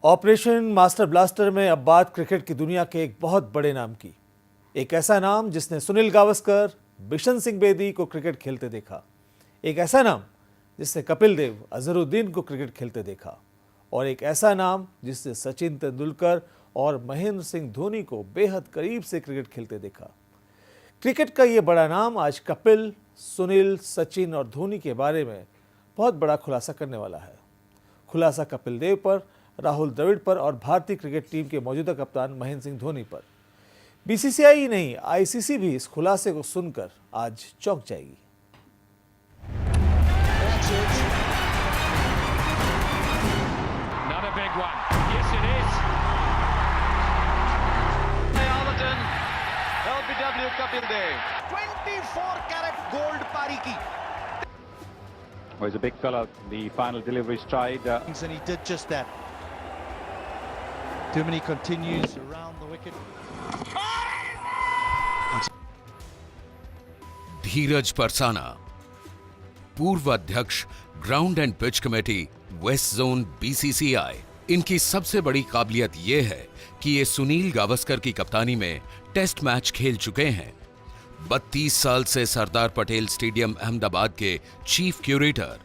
Operation master blaster में अब बात क्रिकेट की दुनिया के एक बहुत बड़े नाम की। एक ऐसा नाम जिसने सुनील गावस्कर, बिशन सिंह बेदी को क्रिकेट खेलते देखा। एक ऐसा नाम जिसने कपिल देव, अजहरुद्दीन को क्रिकेट खेलते देखा। और एक ऐसा नाम जिसने सचिन तेंदुलकर और महेंद्र सिंह धोनी को बेहद करीब से क्रिकेट खेलते देखा। क्रिकेट का ये बड़ा नाम आज कपिल, सुनील, सचिन और धोनी के बारे में बहुत बड़ा खुलासा करने वाला है। खुलासा कपिल देव पर, राहुल द्रविड़ पर और भारतीय क्रिकेट टीम के मौजूदा कप्तान महेंद्र सिंह धोनी पर। बीसीसीआई ही नहीं, आईसीसी भी इस खुलासे को सुनकर आज चौंक जाएगी। Kapil Dev 24 karat gold pari ki. Oh, he's a big fella. The final delivery stride. And he did just that. Too many continues around the wicket. धीरज परसाना, पूर्व अध्यक्ष ground and pitch committee west zone BCCI. इनकी सबसे बड़ी काबिलियत यह है कि ये सुनील गावस्कर की कप्तानी में टेस्ट मैच खेल चुके हैं। 32 साल से सरदार पटेल स्टेडियम अहमदाबाद के चीफ क्यूरेटर,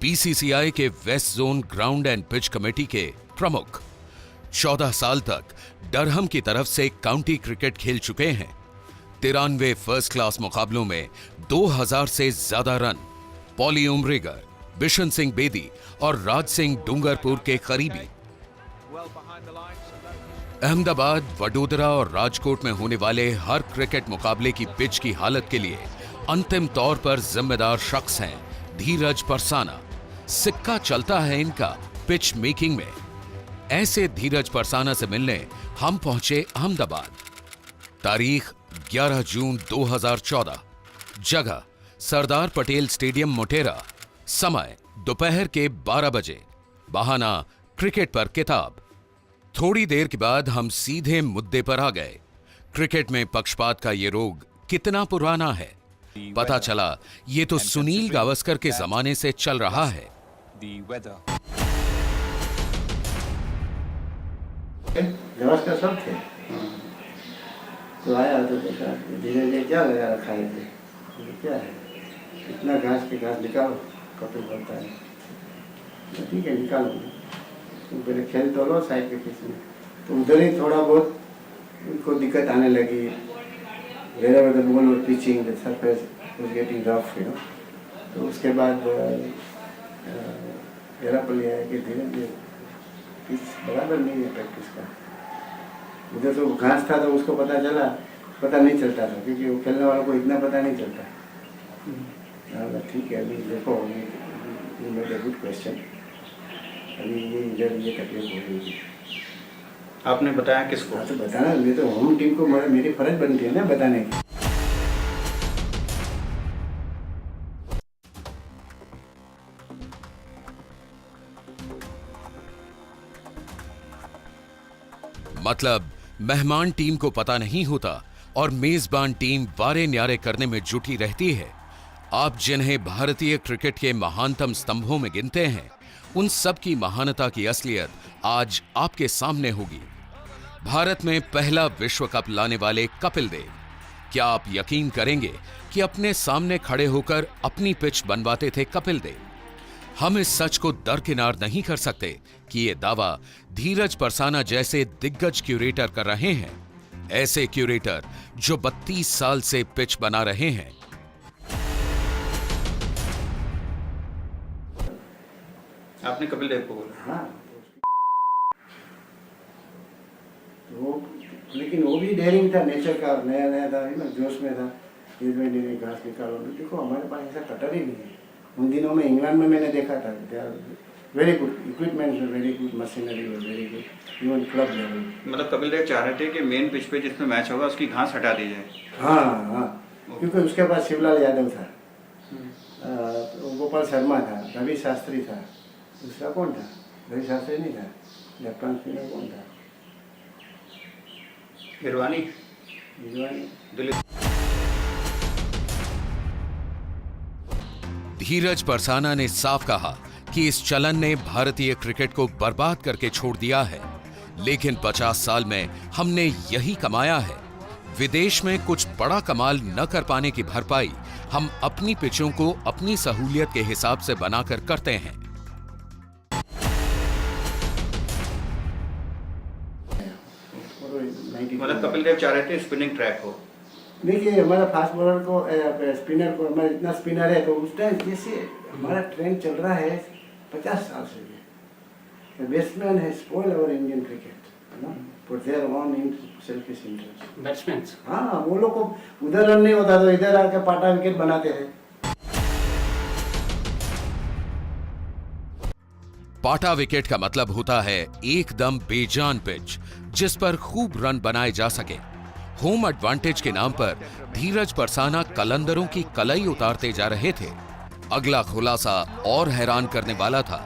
बीसीसीआई के west zone ground and pitch committee के प्रमुख, 14 साल तक डरहम की तरफ से काउंटी क्रिकेट खेल चुके हैं। 93 फर्स्ट क्लास मुकाबलों में 2000 से ज्यादा रन। पॉली उमरेगर, बिशन सिंह बेदी और राज सिंह डूंगरपुर के करीबी। अहमदाबाद, वडोदरा और राजकोट में होने वाले हर क्रिकेट मुकाबले की पिच की हालत के लिए अंतिम तौर पर जिम्मेदार शख्स हैं धीरज परसाना। सिक्का चलता है इनका पिच मेकिंग में। ऐसे धीरज परसाना से मिलने हम पहुंचे अहमदाबाद। तारीख 11 जून 2014। जगह सरदार पटेल स्टेडियम मोटेरा। समय दोपहर के 12 बजे। बहाना क्रिकेट पर किताब। थोड़ी देर के बाद हम सीधे मुद्दे पर आ गए। क्रिकेट में पक्षपात का ये रोग कितना पुराना है? पता चला ये तो सुनील गावस्कर के जमाने से चल रहा है। गावस्कर सब थे तो आया तो देखा धीरे धीरे क्या लगा रखा है, क्या है इतना घास के घास निकालो। कपिल बोलता है ठीक है निकालो, तो पहले खेल तो लो साइड के पीछे। तो उधर ही थोड़ा बहुत उनको दिक्कत आने लगी। wherever the ball was pitching, the surface was getting rough, you know. तो उसके बाद मेरा पल यह है कि धीरे धीरे पिच बराबर नहीं है प्रैक्टिस का। उधर तो घास था तो उसको पता नहीं चलता था, क्योंकि वो खेलने वालों को इतना पता नहीं चलता। ठीक है, अभी देखो ये मेड ए गुड क्वेश्चन। अभी ये इधर ये तकलीफ हो गई थी। आपने बताया किसको? हाँ तो बताना, ये तो होम टीम को मेरी फर्ज बनती है ना बताने की। मतलब मेहमान टीम को पता नहीं होता और मेजबान टीम वारे न्यारे करने में जुटी रहती है। आप जिन्हें भारतीय क्रिकेट के महानतम स्तंभों में गिनते हैं, उन सब की महानता की असलियत आज आपके सामने होगी। भारत में पहला विश्व कप लाने वाले कपिल देव। क्या आप यकीन करेंगे कि अपने सामने खड़े होकर अपनी पिच बनवाते थे कपिल देव? हम इस सच को दरकिनार नहीं कर सकते कि यह दावा धीरज परसाना जैसे दिग्गज क्यूरेटर कर रहे हैं। ऐसे क्यूरेटर जो 32 साल से पिच बना रहे हैं। आपने कपिल देव को बोला? हाँ, वो लेकिन वो भी डेयरिंग था, नेचर का नया नया था, ना जोश में था। धीरे घास निकालो। देखो हमारे पास ऐसा कटर ही नहीं है। उन दिनों में इंग्लैंड में मैंने देखा था, very good equipment, very good machinery, very good even club level. मतलब कपिल देव चाह रहे थे कि मेन पिच पे जिसमें मैच होगा उसकी घास हटा दी जाए। हाँ, क्योंकि उसके पास शिवलाल यादव था, गोपाल शर्मा था, रवि शास्त्री था, दूसरा कौन था? रवि शास्त्री नहीं था, लेफ्ट हैंड स्पिनर कौन था? गिरवानी, दिलीप। धीरज परसाना ने साफ कहा कि इस चलन ने भारतीय क्रिकेट को बर्बाद करके छोड़ दिया है, लेकिन 50 साल में हमने यही कमाया है। विदेश में कुछ बड़ा कमाल न कर पाने की भरपाई हम अपनी पिचों को अपनी सहूलियत के हिसाब से बनाकर करते हैं। मतलब कपिल देव चाह रहे थे स्पिनिंग ट्रैक हो। देखिए हमारा फास्ट बॉलर को स्पिनर को, हमारा इतना स्पिनर है तो उस टाइम जैसे हमारा ट्रेंड चल रहा है 50 साल से, बैट्समैन है spoil our Indian cricket for their own selfish interest. Batsman, हाँ, वो लोग को उधर रन नहीं होता तो इधर आकर पाटा विकेट बनाते हैं। पाटा विकेट का मतलब होता है एकदम बेजान पिच जिस पर खूब रन बनाए जा सके। होम एडवांटेज के नाम पर धीरज परसाना कलंदरों की कलई उतारते जा रहे थे। अगला खुलासा और हैरान करने वाला था,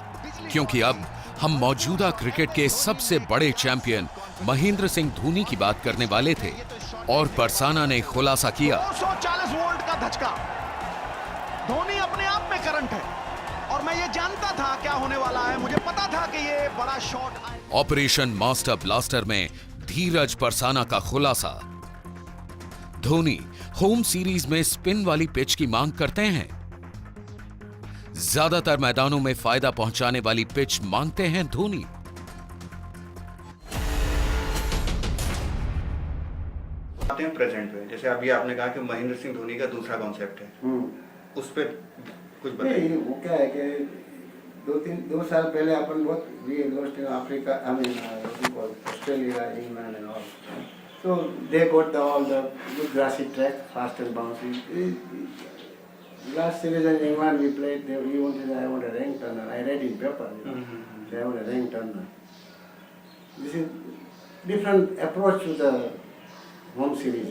क्योंकि अब हम मौजूदा क्रिकेट के सबसे बड़े चैंपियन महेंद्र सिंह धोनी की बात करने वाले थे और परसाना ने खुलासा किया 240 वोल्ट का धचका। धोनी अपने आप में करंट है और मैं ये जानता था क्या होने वाला है। मुझे पता था कि ये बड़ा शॉट आएगा। ऑपरेशन मास्टर ब्लास्टर में धीरज परसाना का खुलासा। धोनी होम सीरीज में स्पिन वाली पिच की मांग करते हैं। ज्यादातर मैदानों में फायदा पहुंचाने वाली पिच मांगते हैं धोनी। आते हैं प्रेजेंट पे, जैसे अभी आपने कहा कि महेंद्र सिंह धोनी का दूसरा कॉन्सेप्ट है, उस पे कुछ बताइए। नहीं, वो क्या है कि 2 साल पहले अपन बहुत we lost in Africa, I mean Australia, England and all, so they got all the good grassy track, fast and bouncy. Last series in England we played, I want a rank turner. I read in paper, so I want a rank turner. This is different approach to the home series,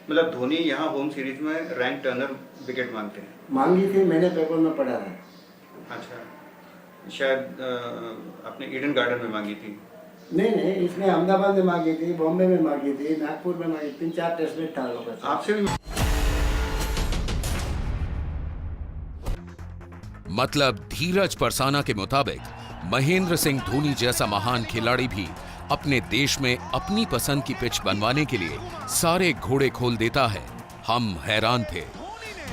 मतलब धोनी यहाँ home series में rank Turner wicket मांगते हैं। मांगी थी, मैंने paper में पढ़ा है। अच्छा, शायद आपने ईडन गार्डन में मांगी थी। नहीं, इसने अहमदाबाद में मांगी थी, बॉम्बे में मांगी थी, नागपुर में मांगी, 3-4 टेस्ट में था लोगों का। आपसे भी मतलब धीरज परसाना के मुताबिक महेंद्र सिंह धोनी जैसा महान खिलाड़ी भी अपने देश में अपनी पसंद की पिच बनवाने के लिए सारे घोड़े खोल देता है। हम हैरान थे।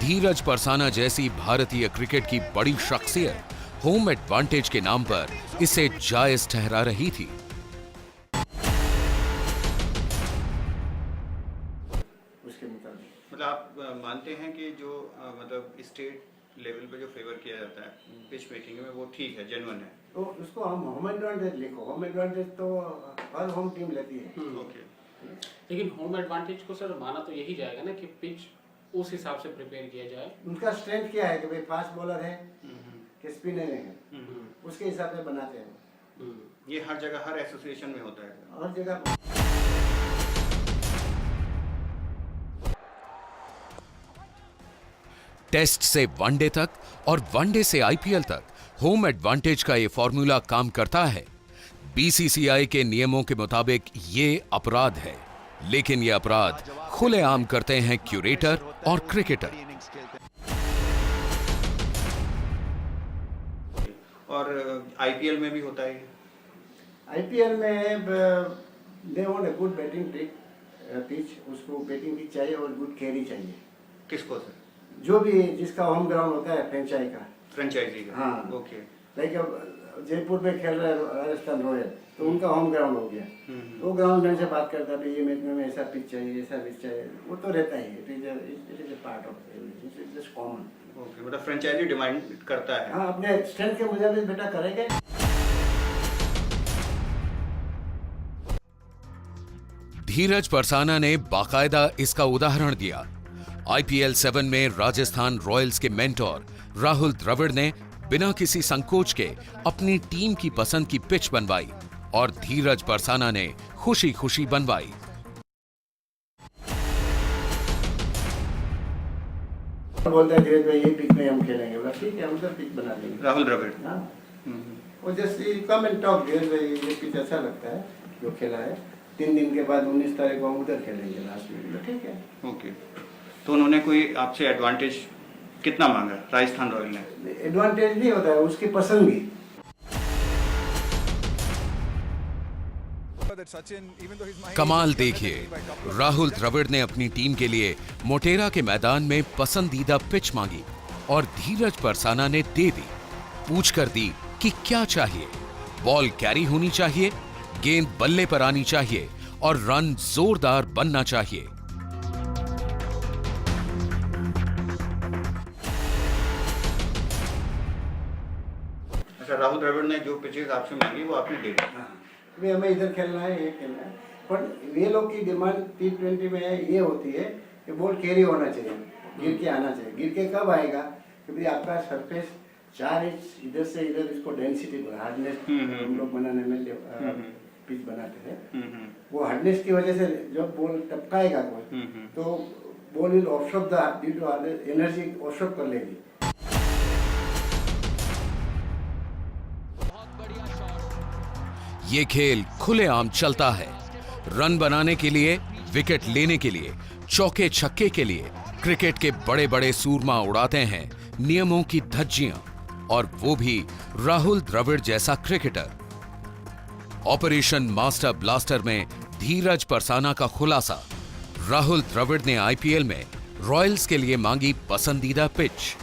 धीरज परसाना जैसी भारतीय क्रिकेट की बड़ी शख्सियत होम एडवांटेज के नाम पर इसे जायज ठहरा रही थी। मतलब आप मानते हैं कि जो मतलब स्टेट लेवल पे जो फेवर किया जाता है पिच मेकिंग में वो ठीक है, जेन्युइन है। तो उसको हम होम एडवांटेज लिखो। होम एडवांटेज तो हर होम टीम लेती है। ओके, लेकिन होम एडवांटेज को सर माना तो यही जाएगा ना कि पिच उस हिसाब से प्रिपेयर किया जाए। उनका स्ट्रेंथ क्या है कि भाई फास्ट बॉलर है कि स्पिनर है, उसके हिसाब से बनाते हैं। ये हर जगह हर एसोसिएशन में होता है, हर जगह। टेस्ट से वनडे तक और वनडे से आईपीएल तक होम एडवांटेज का ये फॉर्मूला काम करता है। बीसीसीआई के नियमों के मुताबिक ये अपराध है, लेकिन ये अपराध खुलेआम करते हैं क्यूरेटर और क्रिकेटर। और आईपीएल में भी होता है। आईपीएल में they want a good batting pitch, उसको बैटिंग पिच चाहिए और गुड कैरी चाहिए। किसको सर? जो भी जिसका होम ग्राउंड होता है फ्रेंचाइजी का। हाँ, ओके। लाइक जयपुर में खेल रहे राजस्थान रॉयल, तो उनका होम ग्राउंड हो गया, वो ग्राउंड में से बात करता है ये मैच में ऐसा पिच चाहिए, ऐसा पिच चाहिए, वो तो रहता ही है। It is a part of everything, it's just common. Okay, मतलब फ्रेंचाइजी डिमांड करता है। हाँ, अपने स्ट्रेंथ के मुताबिक बेटा करेंगे। धीरज परसाना ने बाकायदा इसका उदाहरण दिया। आईपीएल 7 में राजस्थान रॉयल्स के मेंटोर राहुल द्रविड़ ने बिना किसी संकोच के अपनी टीम की पसंद की पिच बनवाई और धीरज परसाना ने खुशी खुशी बनवाई। बोलता है धीरज भाई ये पिच में हम खेलेंगे, बोला ठीक है हम उधर पिच बना लेंगे। राहुल द्रविड़, हाँ, वो जैसे कम एंड टॉक, धीरज भाई ये पिच अच्छा लगता है जो खेला है, 3 दिन के बाद 19 तारीख को हम उधर खेलेंगे लास्ट में, ठीक है। ओके, तो उन्होंने कोई आपसे एडवांटेज कितना मांगा राजस्थान रॉयल ने? एडवांटेज नहीं होता है, उसकी पसंद की। कमाल देखिए, राहुल द्रविड़ ने अपनी टीम के लिए मोटेरा के मैदान में पसंदीदा पिच मांगी और धीरज परसाना ने दे दी। पूछ कर दी कि क्या चाहिए। बॉल कैरी होनी चाहिए, गेंद बल्ले पर आनी चाहिए और रन जोरदार बनना चाहिए। अच्छा, राहुल द्रविड़ ने जो पिचेस आपसे मांगी वो आपने दे दी। अभी हमें इधर खेलना है, ये खेलना है, पर ये लोग की डिमांड T20 में ये होती है कि बॉल कैरी होना चाहिए, गिर के आना चाहिए। गिर के कब आएगा? क्योंकि आपका सरफेस 4 इंच इधर से इधर, इसको डेंसिटी हार्डनेस हम लोग बनाने में पिच बनाते थे, वो हार्डनेस की वजह से जब बॉल टपकाएगा कोई तो ball will absorb the due to energy absorb कर लेगी। ये खेल खुलेआम चलता है। रन बनाने के लिए, विकेट लेने के लिए, चौके छक्के के लिए क्रिकेट के बड़े बड़े सूरमा उड़ाते हैं नियमों की धज्जियां, और वो भी राहुल द्रविड़ जैसा क्रिकेटर। ऑपरेशन मास्टर ब्लास्टर में धीरज परसाना का खुलासा। राहुल द्रविड़ ने आईपीएल में रॉयल्स के लिए मांगी पसंदीदा पिच।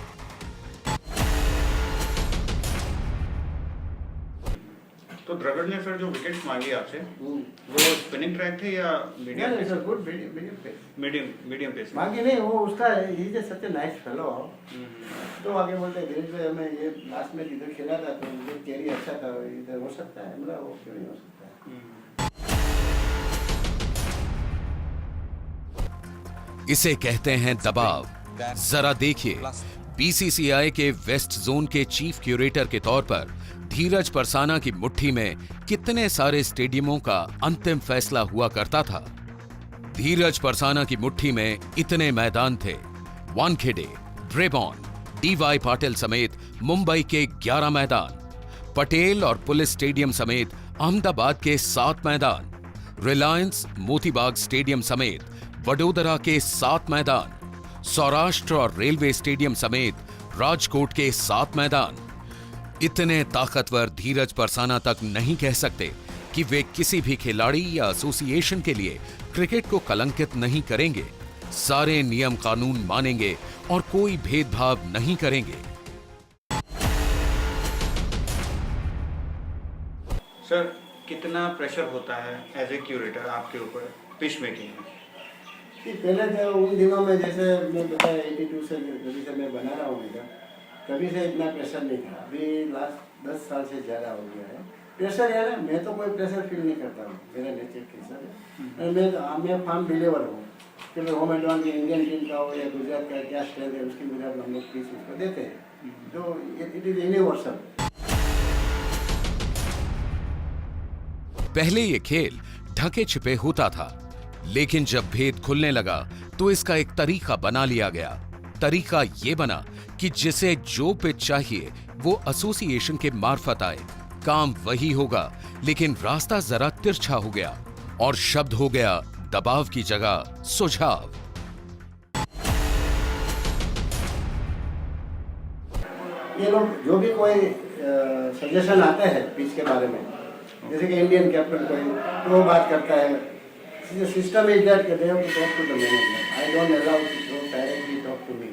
तो द्रविड़ ने फिर जो विकेट्स मांगी आपसे वो स्पिनिंग ट्रैक थे या मीडियम पेस? मांगी नहीं, वो उसका he is such a nice fellow. तो आगे बोलते हैं धीरज भाई, हमें ये लास्ट में इधर खेला था तो मुझे कैरी अच्छा था, इधर हो सकता है। मतलब वो क्यों नहीं हो सकता है? इसे कहते हैं दबाव। जरा देखिए, बीसीसीआई के वेस्ट जोन के चीफ क्यूरेटर के तौर पर धीरज परसाना की मुट्ठी में कितने सारे स्टेडियमों का अंतिम फैसला हुआ करता था। धीरज परसाना की मुट्ठी में इतने मैदान थे: वानखेड़े, ब्रेबॉर्न, डीवाई पाटिल समेत मुंबई के 11 मैदान, पटेल और पुलिस स्टेडियम समेत अहमदाबाद के 7 मैदान, रिलायंस मोतीबाग स्टेडियम समेत वडोदरा के 7 मैदान, सौराष्ट्र और रेलवे स्टेडियम समेत राजकोट के 7 मैदान। इतने ताकतवर धीरज परसाना तक नहीं कह सकते कि वे किसी भी खिलाड़ी या एसोसिएशन के लिए क्रिकेट को कलंकित नहीं करेंगे। सारे नियम कानून मानेंगे और कोई भेदभाव नहीं करेंगे। सर, कितना प्रेशर होता है एज ए क्यूरेटर आपके ऊपर पिच मेकिंग में? पहले तो उन दिनों में, जैसे मैं बताया 82 से जब से मैं बना रहा हूँ, तभी से इतना प्रेशर नहीं था। अभी लास्ट 10 साल से ज़्यादा हो गया है प्रेशर। यार मैं तो कोई प्रेशर फील नहीं करता हूँ, मेरा नेचर कैसा है। मैं फार्म बिलीवर हूँ कि होम एडवांस इंडियन टीम का हो या गुजरात का क्या स्ट्रेंथ है, उसके मुताबिक हम लोग पीस उसको देते हैं। तो इट इज यूनिवर्सल। पहले ये खेल ढके छिपे होता था, लेकिन जब भेद खुलने लगा तो इसका एक तरीका बना लिया गया। तरीका ये बना कि जिसे जो पिच चाहिए वो एसोसिएशन के मार्फत आए। काम वही होगा, लेकिन रास्ता जरा तिरछा हो गया और शब्द हो गया दबाव की जगह सुझाव। ये लोग जो भी कोई सजेशन आता है पिच के बारे में, जैसे कि इंडियन कैप्टन कोई वो बात करता है, system is that they have to talk to the management. I don't allow to talk directly talk to me.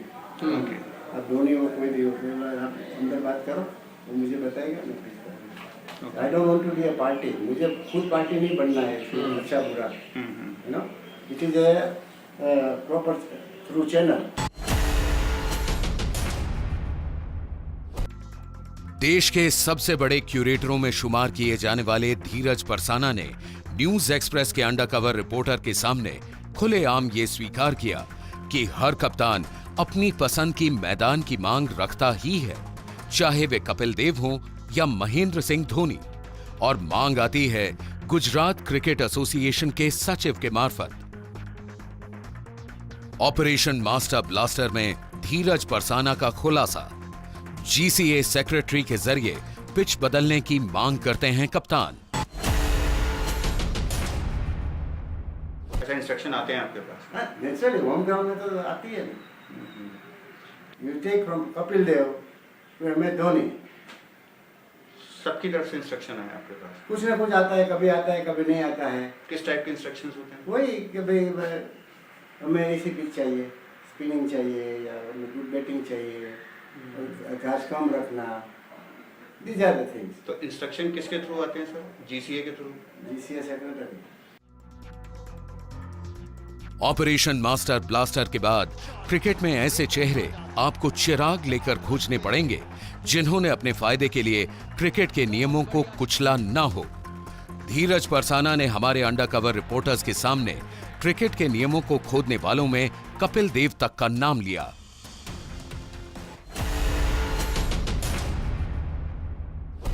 अब धोनी हो कोई भी हो, आप अंदर बात करो, वो मुझे बताएगा, मैं पिच करूँगा। I don't want to be a party. मुझे खुद पार्टी नहीं बनना है, अच्छा बुरा, you know. It is a proper through channel. देश के सबसे बड़े क्यूरेटरों में शुमार किए जाने वाले धीरज परसाना ने न्यूज एक्सप्रेस के अंडरकवर रिपोर्टर के सामने खुलेआम ये स्वीकार किया कि हर कप्तान अपनी पसंद की मैदान की मांग रखता ही है, चाहे वे कपिल देव हों या महेंद्र सिंह धोनी, और मांग आती है गुजरात क्रिकेट एसोसिएशन के सचिव के मार्फत। ऑपरेशन मास्टर ब्लास्टर में धीरज परसाना का खुलासा। जीसीए सेक्रेटरी के जरिए पिच बदलने की मांग करते हैं कप्तान। ऐसा इंस्ट्रक्शन आते हैं आपके पास? नेचुरली होम ग्राउंड में तो आती है। You take from Kapil Dev to MS Dhoni, सबकी तरफ से इंस्ट्रक्शन है आपके पास? कुछ ना कुछ आता है, कभी आता है कभी नहीं आता है। किस टाइप के इंस्ट्रक्शंस होते हैं? वही कि भाई हमें ऐसी पिच चाहिए, स्पिनिंग चाहिए या गुड बैटिंग चाहिए, घास कम रखना, दीज आर द थिंग्स। तो इंस्ट्रक्शन किसके थ्रू आते हैं सर? GCA के through? GCA secretary. Operation master blaster के बाद क्रिकेट में ऐसे चेहरे आपको चिराग लेकर खोजने पड़ेंगे जिन्होंने अपने फायदे के लिए क्रिकेट के नियमों को कुचला ना हो। धीरज परसाना ने हमारे अंडरकवर रिपोर्टर्स के सामने क्रिकेट के नियमों को खोदने वालों में कपिल देव तक का नाम लिया।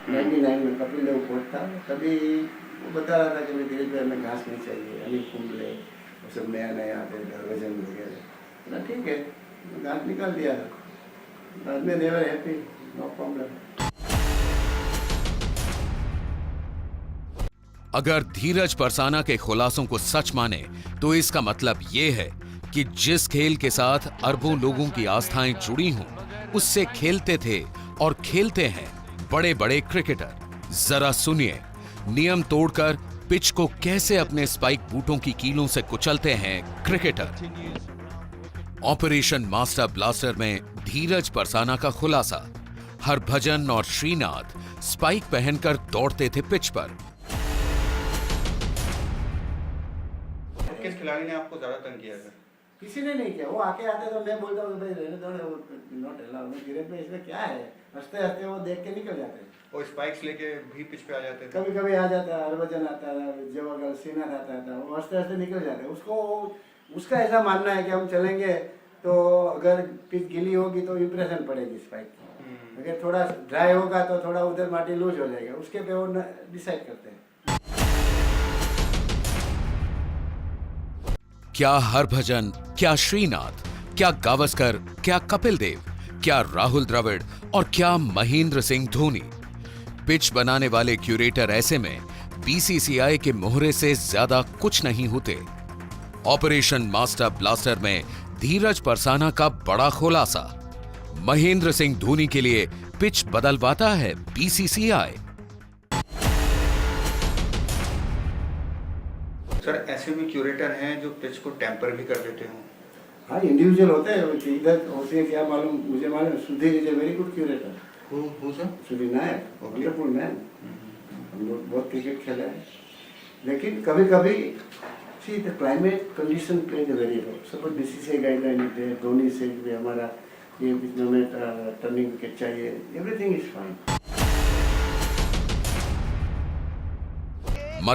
99 में कपिल देव कोच था, तभी वो बता रहा था कि धीरे धीरे हमें घास नहीं चाहिए, अनिल कुंबले वो सब नया नया आते थे, हरभजन वगैरह। ना ठीक है, घास निकाल दिया, बाद में दे वर हैप्पी, नो प्रॉब्लम। अगर धीरज परसाना के खुलासों को सच माने तो इसका मतलब ये है कि जिस खेल के साथ अरबों लोगों की आस्थाएं जुड़ी हों, उससे खेलते थे और खेलते हैं बड़े बड़े क्रिकेटर। जरा सुनिए नियम तोड़कर पिच को कैसे अपने स्पाइक बूटों की कीलों से कुचलते हैं क्रिकेटर। ऑपरेशन मास्टर ब्लास्टर में धीरज परसाना का खुलासा। हरभजन और श्रीनाथ स्पाइक पहनकर दौड़ते थे पिच पर। किस खिलाड़ी ने आपको ज्यादा तंग किया सर? किसी ने नहीं किया, वो आके आते तो मैं बोलता हूँ भाई रहने दो, नॉट अलाउड, धीरे पे इसमें क्या है, हंसते हंसते वो देख के निकल जाते हैं। और स्पाइक्स लेके भी पिच पे आ जाते थे? कभी कभी आ जाता है, हरभजन आता है, जवाहर श्रीनाथ आता था, वो हंसते हंसते निकल जाते हैं। उसको उसका ऐसा मानना है कि हम चलेंगे तो अगर पिच गीली होगी तो इम्प्रेशन पड़ेगी स्पाइक, अगर थोड़ा ड्राई होगा तो थोड़ा उधर माटी लूज हो जाएगा, उसके पे वो डिसाइड करते हैं। क्या हरभजन, क्या श्रीनाथ, क्या गावस्कर, क्या कपिल देव, क्या राहुल द्रविड़ और क्या महेंद्र सिंह धोनी, पिच बनाने वाले क्यूरेटर ऐसे में BCCI के मोहरे से ज्यादा कुछ नहीं होते। ऑपरेशन मास्टर ब्लास्टर में धीरज परसाना का बड़ा खुलासा। महेंद्र सिंह धोनी के लिए पिच बदलवाता है BCCI। सर ऐसे भी क्यूरेटर हैं जो पिच को टेम्पर भी कर देते हो? हाँ, इंडिविजुअल होते हैं, इधर होते हैं, क्या मालूम, मुझे मालूम Sudhir is a very good curator. Who sir? Sudhir Nayak, wonderful man, हम लोग बहुत क्रिकेट खेला है, लेकिन कभी कभी see the climate condition plays a very role. Suppose BCCI guideline है, धोनी से भी हमारा ये इतना में टर्निंग विकेट चाहिए, एवरीथिंग इज फाइन।